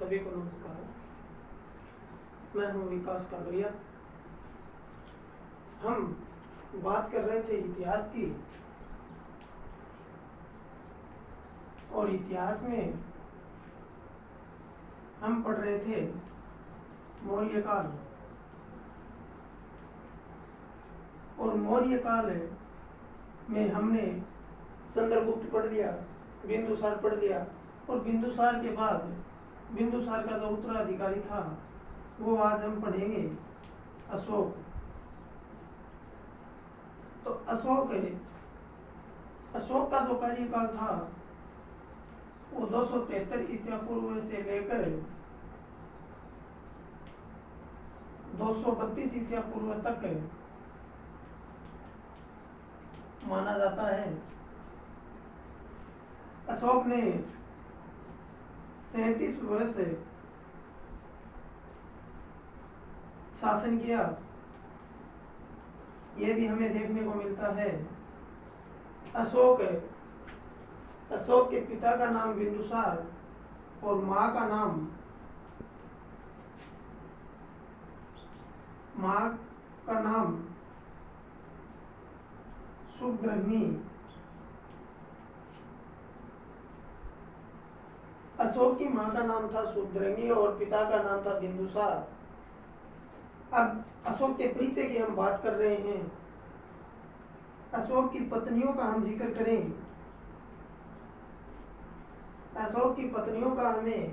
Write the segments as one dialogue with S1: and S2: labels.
S1: सभी को नमस्कार। मैं हूं विकास कांगड़िया। हम बात कर रहे थे इतिहास की, और इतिहास में हम पढ़ रहे थे मौर्य काल। और मौर्य काल में हमने चंद्रगुप्त पढ़ लिया, बिंदुसार पढ़ लिया, और बिंदुसार के बाद बिंदुसार का जो उत्तराधिकारी था वो आज हम पढ़ेंगे अशोक। तो अशोक का जो कार्यकाल था वो 273 ईसा पूर्व से लेकर 232 ईसा पूर्व तक माना जाता है। अशोक ने 37 वर्ष शासन किया, ये भी हमें देखने को मिलता है। अशोक के पिता का नाम बिंदुसार और माँ का नाम सुब्रह्मी। अशोक की माँ का नाम था सुब्रह्मी और पिता का नाम था बिंदुसार। अब अशोक के परिचय की हम बात कर रहे हैं। अशोक की पत्नियों का हम जिक्र करें। अशोक की पत्नियों का हमें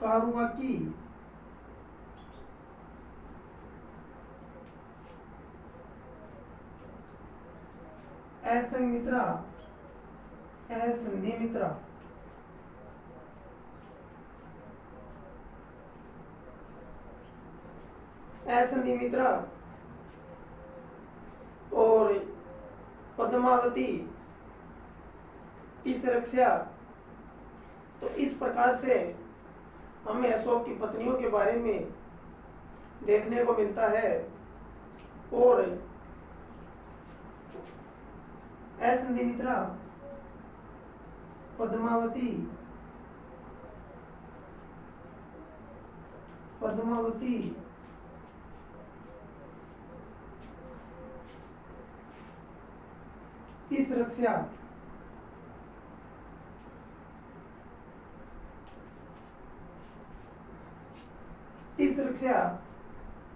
S1: कारुवाकी, असंमित्रा, असंधिमित्रा, असंधिमित्रा और पद्मावती की सुरक्षा। तो इस प्रकार से हमें अशोक की पत्नियों के बारे में देखने को मिलता है। और असंधिमित्रा, पद्मावती की सुरक्षा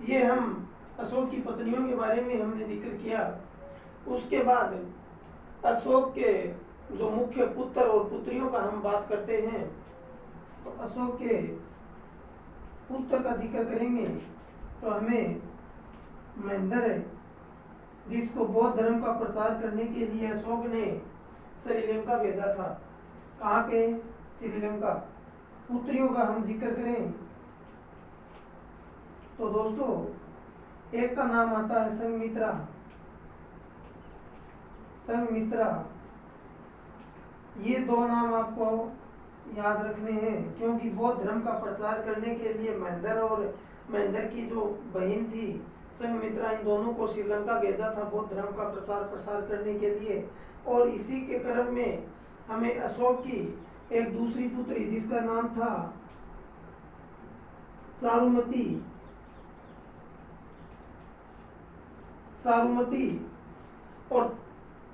S1: ये हम अशोक की पत्नियों के बारे में हमने जिक्र किया। उसके बाद अशोक के जो मुख्य पुत्र और पुत्रियों का हम बात करते हैं। तो अशोक के पुत्र का जिक्र करेंगे तो हमें महेंद्र, जिसको बौद्ध धर्म का प्रचार करने के लिए अशोक ने श्रीलंका भेजा था। कहाँ पे? श्रीलंका। पुत्रियों का हम जिक्र करें तो दोस्तों एक का नाम आता है संघमित्रा। ये दो नाम आपको याद रखने हैं, क्योंकि बौद्ध धर्म का प्रचार करने के लिए महेंद्र और महेंद्र की जो बहन थी संघमित्रा, इन दोनों को श्रीलंका भेजा था बौद्ध धर्म का प्रसार करने के लिए। और इसी के क्रम में हमें अशोक की एक दूसरी पुत्री जिसका नाम था चारुमती, और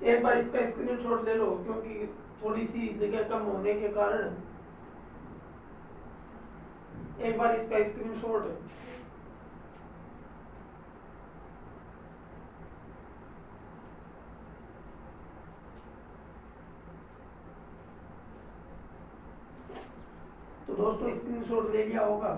S1: एक बार इसका स्क्रीनशॉट ले लो, क्योंकि थोड़ी सी जगह कम होने के कारण एक बार इसका स्क्रीनशॉट तो दोस्तों स्क्रीनशॉट ले लिया होगा।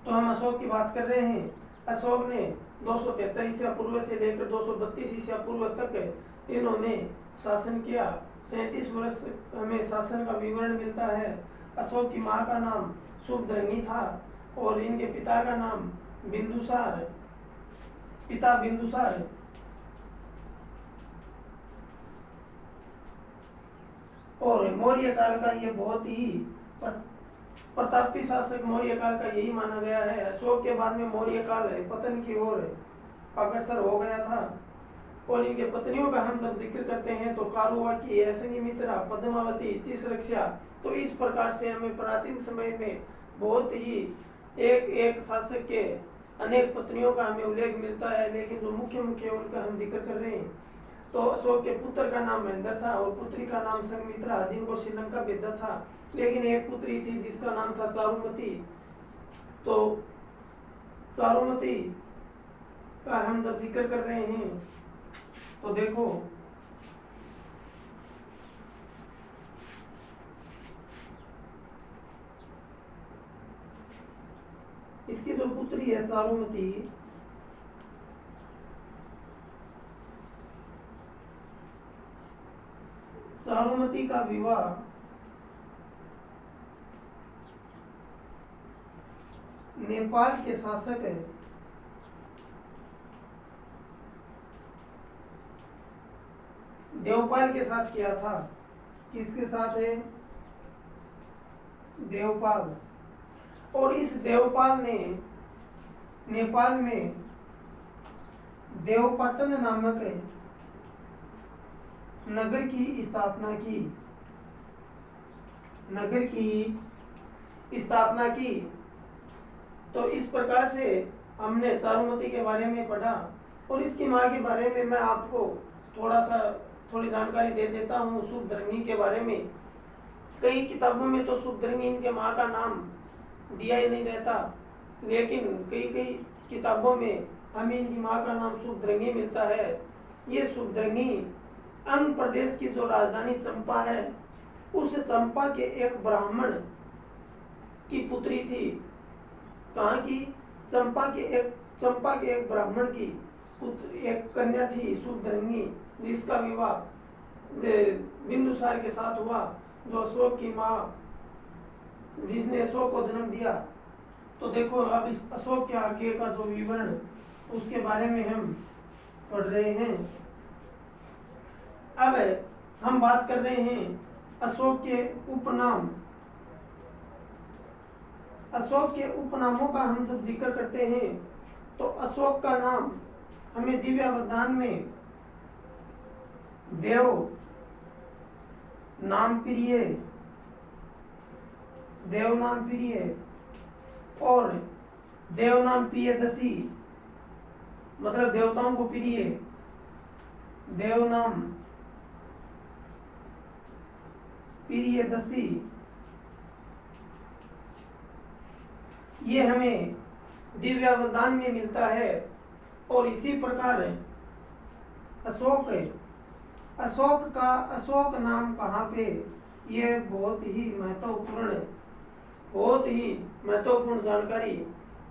S1: तो हम अशोक की बात कर रहे हैं। अशोक ने 273 ईसा पूर्व से लेकर 232 ईसा पूर्व तक इन्होंने शासन किया। 37 वर्ष हमें शासन का विवरण मिलता है। अशोक की माँ का नाम सुब्रह्मी था और इनके पिता का नाम बिंदुसार, और मौर्य काल का ये बहुत ही प्रतापी शासक मौर्य काल का यही माना गया है। अशोक के बाद में मौर्य काल पतन की ओर अग्रसर हो गया था। और इनके पत्नियों का हम जब जिक्र करते हैं तो कारुवाकी, असंगिमित्रा, पद्मावती, तिसरक्षा, तो इस प्रकार से हमें प्राचीन समय में बहुत ही एक एक शासक के अनेक पत्नियों का हमें उल्लेख मिलता है, लेकिन जो मुख्य मुख्य उनका हम जिक्र कर रहे हैं। तो अशोक के पुत्र का नाम महेंद्र था और पुत्री का नाम संघमित्रा, जिनको श्रीलंका भेजा था, लेकिन एक पुत्री थी जिसका नाम था चारुमती। तो चारुमती का हम जब जिक्र कर रहे हैं तो देखो इसकी जो पुत्री है चारुमती, चारुमती का विवाह नेपाल के शासक है देवपाल के साथ किया था। किसके साथ है? देवपाल। और इस देवपाल ने नेपाल में देवपाटन नामक नगर की स्थापना की। नगर की स्थापना की। तो इस प्रकार से हमने चारुमती के बारे में पढ़ा और इसकी माँ के बारे में मैं आपको थोड़ी जानकारी दे देता हूँ। सुभद्रंगी के बारे में कई किताबों में तो सुभद्रंगी इनके माँ का नाम दिया ही नहीं रहता, लेकिन कई कई किताबों में हमें इनकी माँ का नाम सुभद्रंगी मिलता है। ये सुभद्रंगी आंध्र प्रदेश की जो राजधानी चंपा है, उस चंपा के एक ब्राह्मण की पुत्री थी। कहाँ की? चंपा के एक ब्राह्मण की एक कन्या थी सुभद्रंगी, जिसका विवाह बिंदुसार के साथ हुआ, जो अशोक की माँ, जिसने अशोक को जन्म दिया। तो देखो अब इस अशोक के आगे का जो विवरण उसके बारे में हम पढ़ रहे हैं। अब हम बात कर रहे हैं अशोक के उपनाम। अशोक के उपनामों का हम जब जिक्र करते हैं तो अशोक का नाम हमें दिव्यावधान में देव नाम प्रिय, देव नाम प्रिय और देव नाम प्रियदसी, मतलब देवताओं को प्रिय, देव नाम प्रियदसी, ये हमें दिव्यावधान में मिलता है। और इसी प्रकार अशोक नाम कहाँ पे, ये बहुत ही महत्वपूर्ण जानकारी।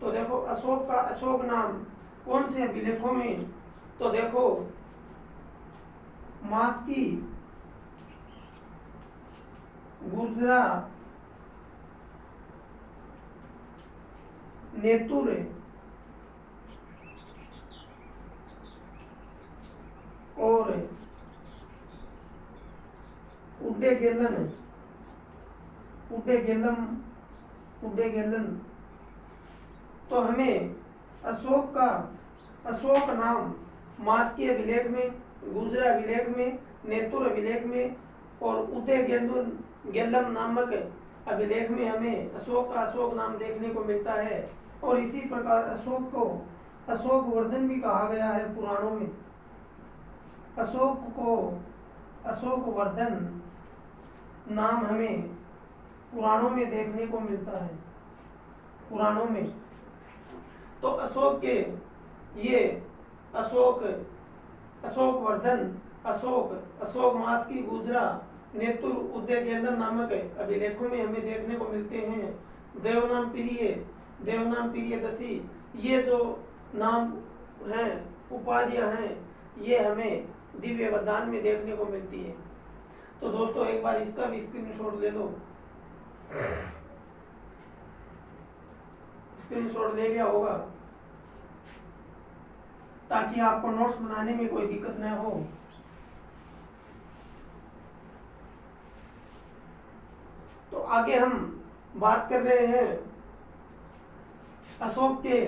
S1: तो देखो अशोक नाम कौन से अभिलेखों में, तो देखो मास्की, गुर्जरा, नेतुर, और उड्डेगेलन। तो हमें अशोक नाम मास्की अभिलेख में, गुर्जरा अभिलेख में, नेतुर अभिलेख में और उड्डेगेलम नामक अभिलेख में हमें अशोक नाम देखने को मिलता है। और इसी प्रकार अशोक को अशोक वर्धन भी कहा गया है पुराणों में। अशोक को अशोक वर्धन नाम हमें पुराणों में देखने को मिलता है। पुराणों में तो अशोक के ये अशोक वर्धन, अशोक मास्की, गुर्जरा, नेतुर, उड्डेगेलन नामक अभिलेखों में हमें देखने को मिलते हैं। देवनाम प्रियदसी, ये जो नाम हैं, उपाधियां हैं, ये हमें दिव्यावधान में देखने को मिलती है। तो दोस्तों एक बार इसका भी स्क्रीनशॉट ले लो। स्क्रीनशॉट ले लिया होगा ताकि आपको नोट्स बनाने में कोई दिक्कत न हो। तो आगे हम बात कर रहे हैं अशोक के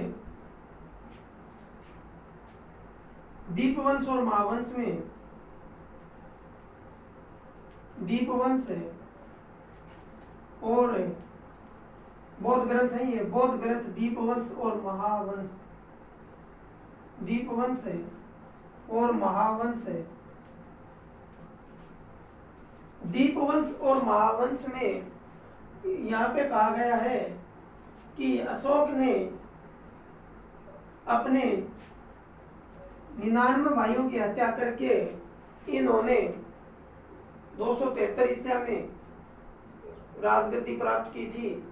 S1: दीपवंश और महावंश में दीपवंश है और बौद्ध ग्रंथ है, ये बौद्ध ग्रंथ दीपवंश और महावंश, दीपवंश है और महावंश है। दीपवंश और महावंश में यहाँ पे कहा गया है कि अशोक ने अपने 99 भाइयों की हत्या करके इन्होंने 273 ईस्वी में राजगद्दी प्राप्त की थी।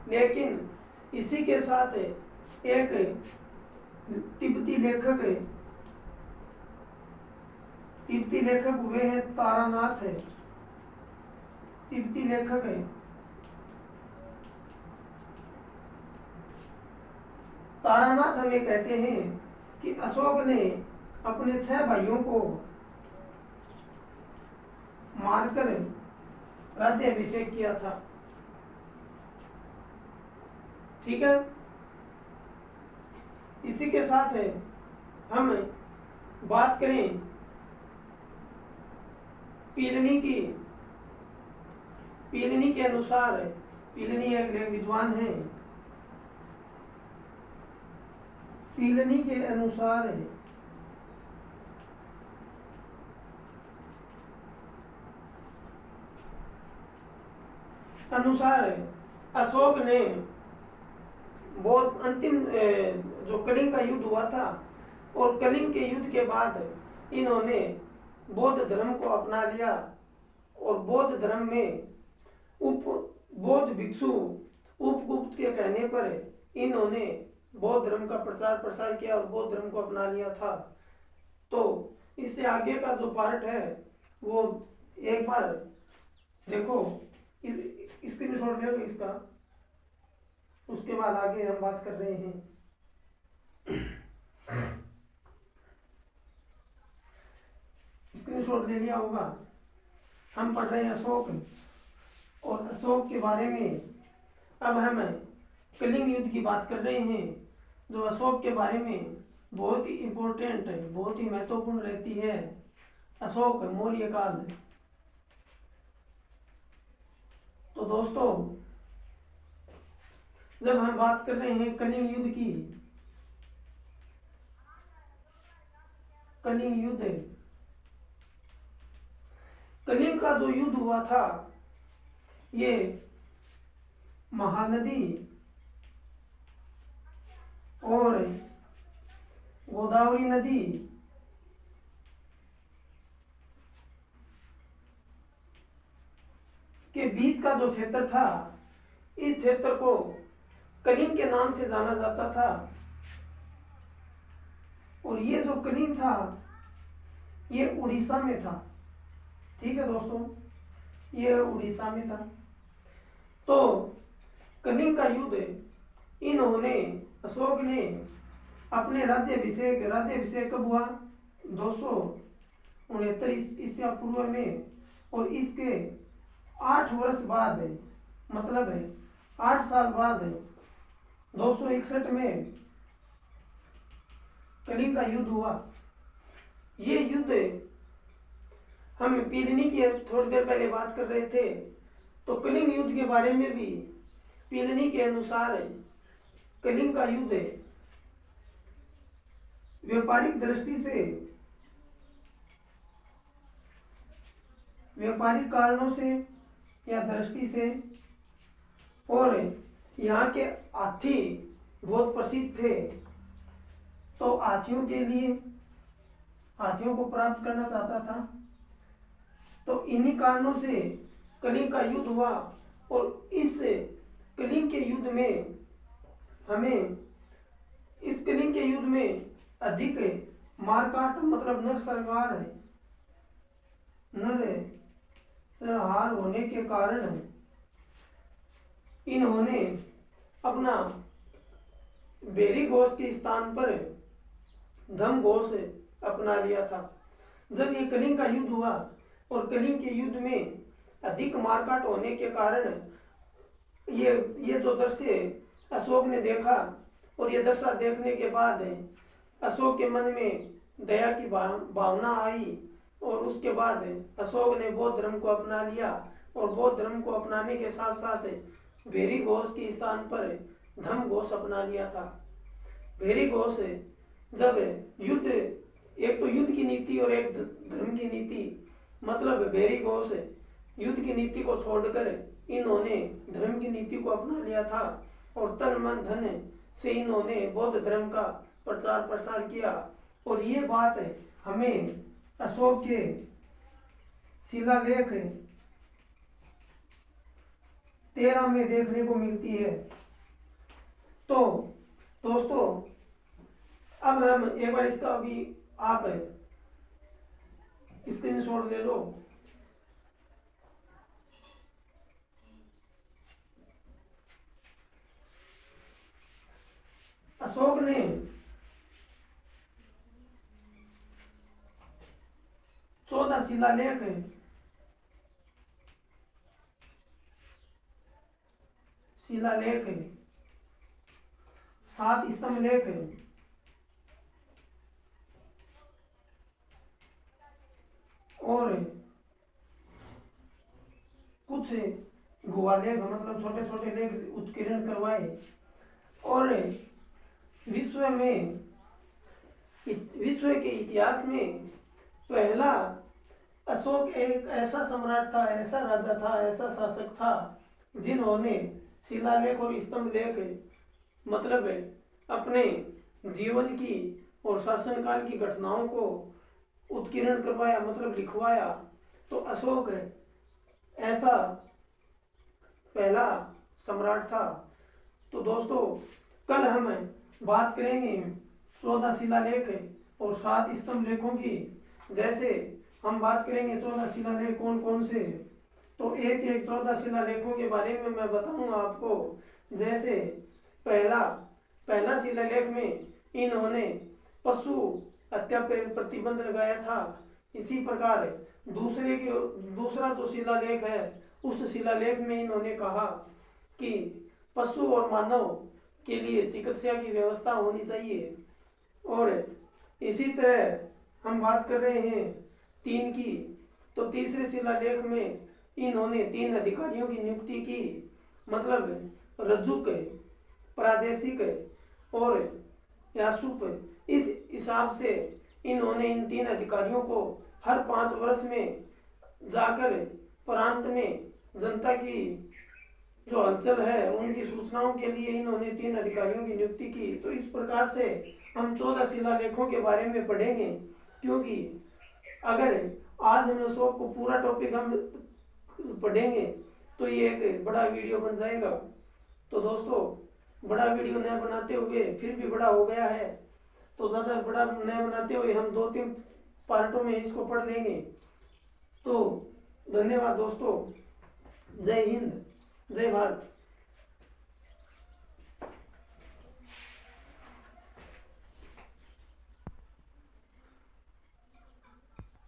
S1: लेकिन इसी के साथ एक तिब्बती लेखक हुए हैं तारानाथ है, तिब्बती लेखक है। तारानाथ हमें कहते हैं कि अशोक ने अपने 6 भाइयों को मारकर राज्याभिषेक किया था। ठीक है, इसी के साथ हम बात करें पीलनी की। पीलनी के अनुसार, पीलनी एक विद्वान है, पीलनी के अनुसार अशोक ने बहुत अंतिम जो कलिंग का युद्ध हुआ था, और कलिंग के युद्ध के बाद इन्होंने बौद्ध धर्म को अपना लिया, और बौद्ध धर्म में बौद्ध भिक्षु उपगुप्त के कहने पर इन्होंने बौद्ध धर्म का प्रचार प्रसार किया और बौद्ध धर्म को अपना लिया था। तो इससे आगे का जो पार्ट है वो एक बार देखो, स्क्रीनशॉट ले लो इसका, उसके बाद आगे हम बात कर रहे हैं। स्क्रीनशॉट ले लिया होगा। हम पढ़ रहे हैं अशोक, और अशोक के बारे में अब हम कलिंग युद्ध की बात कर रहे हैं, जो अशोक के बारे में बहुत ही इम्पोर्टेंट है, बहुत ही महत्वपूर्ण रहती है। अशोक मौर्य काल। तो दोस्तों, जब हम बात कर रहे हैं कलिंग युद्ध की, कलिंग युद्ध, कलिंग का जो युद्ध हुआ था ये महानदी और गोदावरी नदी के बीच का जो क्षेत्र था, इस क्षेत्र को कलिंग के नाम से जाना जाता था। और ये जो कलिंग था ये उड़ीसा में था। ठीक है दोस्तों, ये उड़ीसा में था। तो कलिंग का युद्ध इन्होंने, अशोक ने अपने राज्याभिषेक कब हुआ? 269 ईसा पूर्व में, और इसके 8 वर्ष बाद, मतलब 8 साल बाद 261 में कलिंग का युद्ध हुआ। ये युद्ध हम पीलनी की थोड़ी देर पहले बात कर रहे थे, तो कलिंग युद्ध के बारे में भी पीलनी के अनुसार कलिंग का युद्ध व्यापारिक दृष्टि से, व्यापारिक कारणों से या दृष्टि से, और यहाँ के हाथी बहुत प्रसिद्ध थे, तो हाथियों के लिए, हाथियों को प्राप्त करना चाहता था, तो इन्हीं कारणों से कलिंग का युद्ध हुआ। और इस कलिंग के युद्ध में हमें, इस कलिंग के युद्ध में अधिक मारकाट, मतलब नरसंहार होने के कारण इन्होंने अपना बेरी घोष के स्थान पर धम घोष अपना लिया था। जब ये कलिंग का युद्ध हुआ, और कलिंग के युद्ध में अधिक मारकाट होने के कारण ये जो दृश्य अशोक ने देखा, और ये दशा देखने के बाद अशोक के मन में दया की भावना आई और उसके बाद अशोक ने बौद्ध धर्म को अपना लिया और बौद्ध धर्म को अपनाने के साथ साथ भेरी घोष के स्थान पर धम्म घोष अपना लिया था। भेरी घोष जब युद्ध, एक तो युद्ध की नीति और एक धर्म की नीति, मतलब भेरी घोष युद्ध की नीति को छोड़कर इन्होंने धर्म की नीति को अपना लिया था और तन मन धन से इन्होंने बौद्ध धर्म का प्रचार प्रसार किया। और ये बात हमें अशोक के शिलालेख 13 में देखने को मिलती है। तो दोस्तों अब हम एक बार इसका भी आप स्क्रीनशॉट ले लो। अशोक ने शिलालेख 7 स्तंभ लेख और कुछ गुहा लेख, मतलब छोटे छोटे लेख उत्कीर्ण करवाए और विश्व के इतिहास में पहला अशोक एक ऐसा सम्राट था, ऐसा राजा था, ऐसा शासक था जिन्होंने शिलालेख और स्तंभ लेख मतलब अपने जीवन की और शासनकाल की घटनाओं को उत्कीर्ण करवाया, मतलब लिखवाया। तो अशोक ऐसा पहला सम्राट था। तो दोस्तों कल हम बात करेंगे 14 शिलालेख और 7 स्तंभ लेखों की। जैसे हम बात करेंगे 14 शिलालेख कौन कौन से, तो एक एक 14 शिलालेखों के बारे में मैं बताऊंगा आपको। जैसे पहला शिलालेख में इन्होंने पशु हत्या पर प्रतिबंध लगाया था। इसी प्रकार दूसरा जो शिलालेख है उस शिलालेख में इन्होंने कहा कि पशु और मानव के लिए चिकित्सा की व्यवस्था होनी चाहिए। और इसी तरह हम बात कर रहे हैं 3 की, तो तीसरे शिलालेख में इन्होंने 3 अधिकारियों की नियुक्ति की, मतलब रज्जुक, प्रादेशिक और यासुप। इस हिसाब से इन्होंने इन 3 अधिकारियों को हर 5 वर्ष में जाकर प्रांत में जनता की जो हलचल है उनकी सूचनाओं के लिए इन्होंने 3 अधिकारियों की नियुक्ति की। तो इस प्रकार से हम 14 शिलालेखों के बारे में पढ़ेंगे, क्योंकि अगर आज हम अशोक को पूरा टॉपिक हम पढ़ेंगे तो ये एक बड़ा वीडियो बन जाएगा। तो दोस्तों बड़ा वीडियो नया बनाते हुए फिर भी बड़ा हो गया है, तो ज़्यादा बड़ा नया बनाते हुए हम 2-3 पार्टों में इसको पढ़ लेंगे। तो धन्यवाद दोस्तों, जय हिंद, जय भारत।